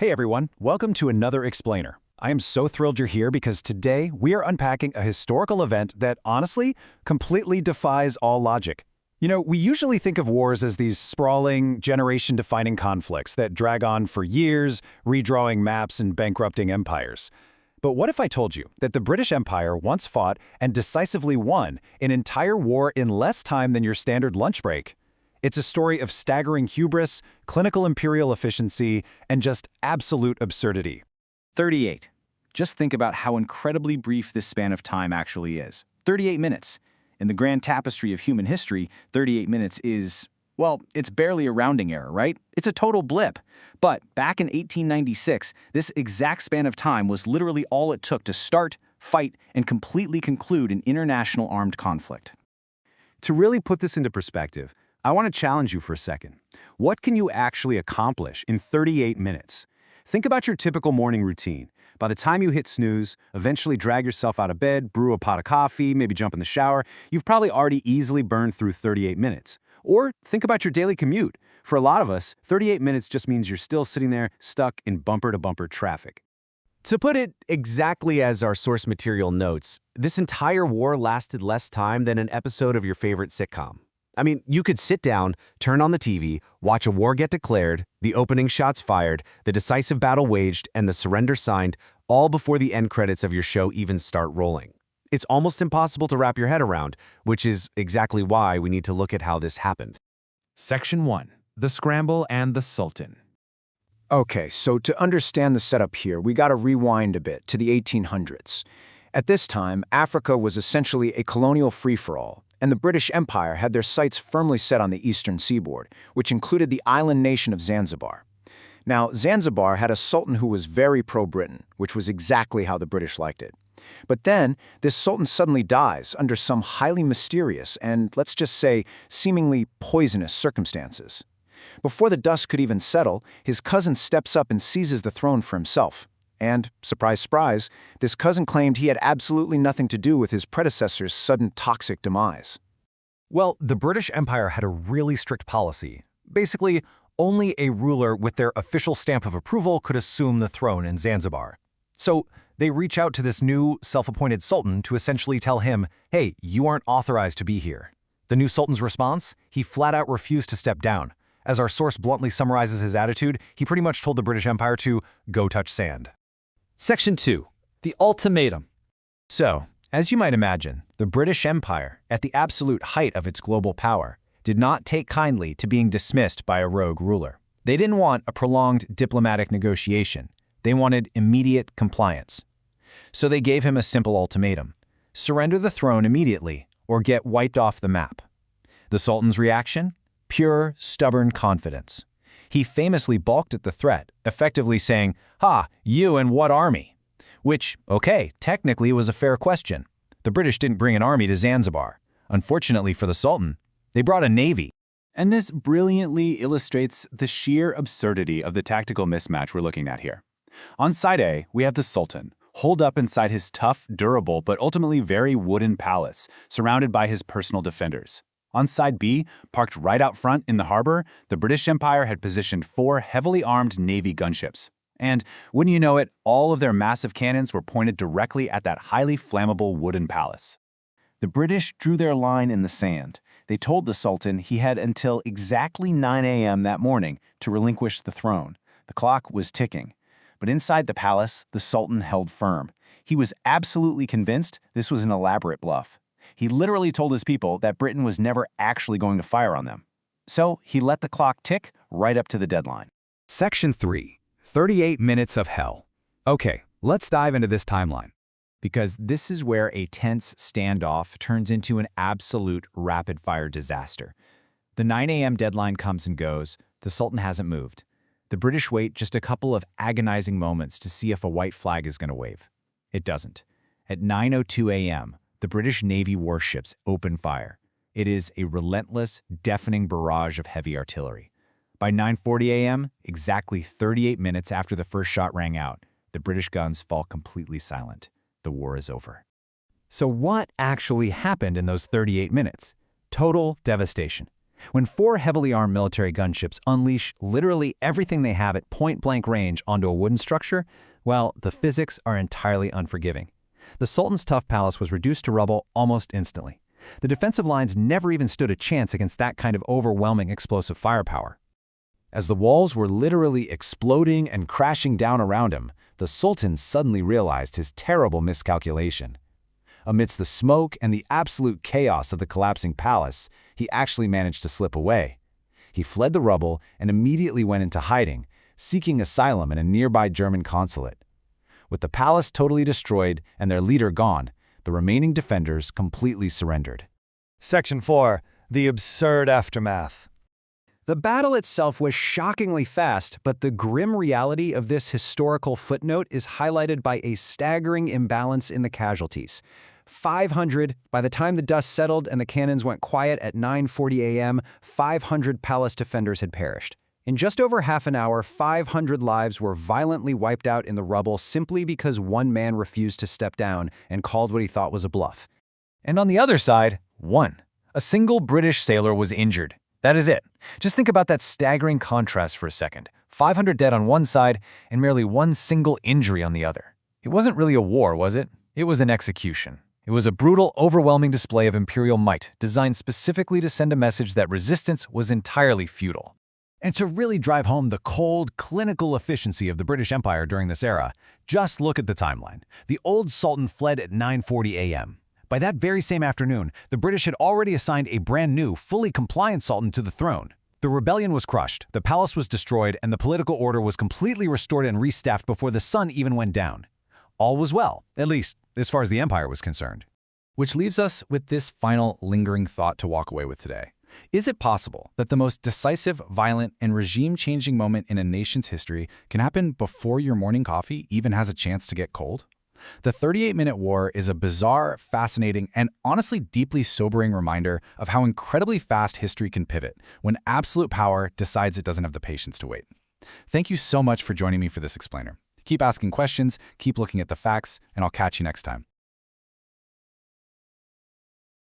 Hey everyone, welcome to another Explainer. I am so thrilled you're here because today we are unpacking a historical event that, honestly, completely defies all logic. We usually think of wars as these sprawling, generation-defining conflicts that drag on for years, redrawing maps and bankrupting empires. But what if I told you that the British Empire once fought and decisively won an entire war in less time than your standard lunch break? It's a story of staggering hubris, clinical imperial efficiency, and just absolute absurdity. 38. Just think about how incredibly brief this span of time actually is. 38 minutes. In the grand tapestry of human history, 38 minutes is, well, it's barely a rounding error, right? It's a total blip. But back in 1896, this exact span of time was literally all it took to start, fight, and completely conclude an international armed conflict. To really put this into perspective, I want to challenge you for a second. What can you actually accomplish in 38 minutes? Think about your typical morning routine. By the time you hit snooze, eventually drag yourself out of bed, brew a pot of coffee, maybe jump in the shower, you've probably already easily burned through 38 minutes. Or think about your daily commute. For a lot of us, 38 minutes just means you're still sitting there stuck in bumper-to-bumper traffic. To put it exactly as our source material notes, this entire war lasted less time than an episode of your favorite sitcom. I mean, you could sit down, turn on the TV, watch a war get declared, the opening shots fired, the decisive battle waged, and the surrender signed, all before the end credits of your show even start rolling. It's almost impossible to wrap your head around, which is exactly why we need to look at how this happened. Section 1. The Scramble and the Sultan. Okay, so to understand the setup here, we gotta rewind a bit to the 1800s. At this time, Africa was essentially a colonial free-for-all, and the British Empire had their sights firmly set on the eastern seaboard, which included the island nation of Zanzibar. Now, Zanzibar had a sultan who was very pro-Britain, which was exactly how the British liked it. But then, this sultan suddenly dies under some highly mysterious and, let's just say, seemingly poisonous circumstances. Before the dust could even settle, his cousin steps up and seizes the throne for himself. And, surprise, surprise, this cousin claimed he had absolutely nothing to do with his predecessor's sudden toxic demise. Well, the British Empire had a really strict policy. Basically, only a ruler with their official stamp of approval could assume the throne in Zanzibar. So they reach out to this new, self-appointed sultan to essentially tell him, hey, you aren't authorized to be here. The new sultan's response? He flat out refused to step down. As our source bluntly summarizes his attitude, he pretty much told the British Empire to go touch sand. Section 2. The ultimatum. So, as you might imagine, the British Empire, at the absolute height of its global power, did not take kindly to being dismissed by a rogue ruler. They didn't want a prolonged diplomatic negotiation. They wanted immediate compliance. So they gave him a simple ultimatum: surrender the throne immediately or get wiped off the map. The Sultan's reaction? Pure, stubborn confidence. He famously balked at the threat, effectively saying, "Ha, you and what army?" Which, okay, technically was a fair question. The British didn't bring an army to Zanzibar. Unfortunately for the Sultan, they brought a navy. And this brilliantly illustrates the sheer absurdity of the tactical mismatch we're looking at here. On side A, we have the Sultan, holed up inside his tough, durable, but ultimately very wooden palace, surrounded by his personal defenders. On side B, parked right out front in the harbor, the British Empire had positioned 4 heavily armed Navy gunships. And, wouldn't you know it, all of their massive cannons were pointed directly at that highly flammable wooden palace. The British drew their line in the sand. They told the Sultan he had until exactly 9 a.m. that morning to relinquish the throne. The clock was ticking. But inside the palace, the Sultan held firm. He was absolutely convinced this was an elaborate bluff. He literally told his people that Britain was never actually going to fire on them. So he let the clock tick right up to the deadline. Section 3. 38 minutes of hell. Okay, let's dive into this timeline. Because this is where a tense standoff turns into an absolute rapid-fire disaster. The 9 a.m. deadline comes and goes. The Sultan hasn't moved. The British wait just a couple of agonizing moments to see if a white flag is going to wave. It doesn't. At 9:02 a.m., the British Navy warships open fire. It is a relentless, deafening barrage of heavy artillery. By 9:40 a.m., exactly 38 minutes after the first shot rang out, the British guns fall completely silent. The war is over. So what actually happened in those 38 minutes? Total devastation. When 4 heavily armed military gunships unleash literally everything they have at point-blank range onto a wooden structure, well, the physics are entirely unforgiving. The Sultan's tough palace was reduced to rubble almost instantly. The defensive lines never even stood a chance against that kind of overwhelming explosive firepower. As the walls were literally exploding and crashing down around him, the Sultan suddenly realized his terrible miscalculation. Amidst the smoke and the absolute chaos of the collapsing palace, he actually managed to slip away. He fled the rubble and immediately went into hiding, seeking asylum in a nearby German consulate. With the palace totally destroyed and their leader gone, the remaining defenders completely surrendered. Section 4. The absurd aftermath. The battle itself was shockingly fast, but the grim reality of this historical footnote is highlighted by a staggering imbalance in the casualties. 500, by the time the dust settled and the cannons went quiet at 9:40 a.m., 500 palace defenders had perished. In just over half an hour, 500 lives were violently wiped out in the rubble simply because one man refused to step down and called what he thought was a bluff. And on the other side, a single British sailor was injured. That is it. Just think about that staggering contrast for a second. 500 dead on one side and merely one single injury on the other. It wasn't really a war, was it? It was an execution. It was a brutal, overwhelming display of imperial might, designed specifically to send a message that resistance was entirely futile. And to really drive home the cold, clinical efficiency of the British Empire during this era, just look at the timeline. The old Sultan fled at 9:40 a.m. By that very same afternoon, the British had already assigned a brand new, fully compliant Sultan to the throne. The rebellion was crushed, the palace was destroyed, and the political order was completely restored and restaffed before the sun even went down. All was well, at least as far as the empire was concerned. Which leaves us with this final lingering thought to walk away with today. Is it possible that the most decisive, violent, and regime-changing moment in a nation's history can happen before your morning coffee even has a chance to get cold? The 38-minute war is a bizarre, fascinating, and honestly deeply sobering reminder of how incredibly fast history can pivot when absolute power decides it doesn't have the patience to wait. Thank you so much for joining me for this explainer. Keep asking questions, keep looking at the facts, and I'll catch you next time.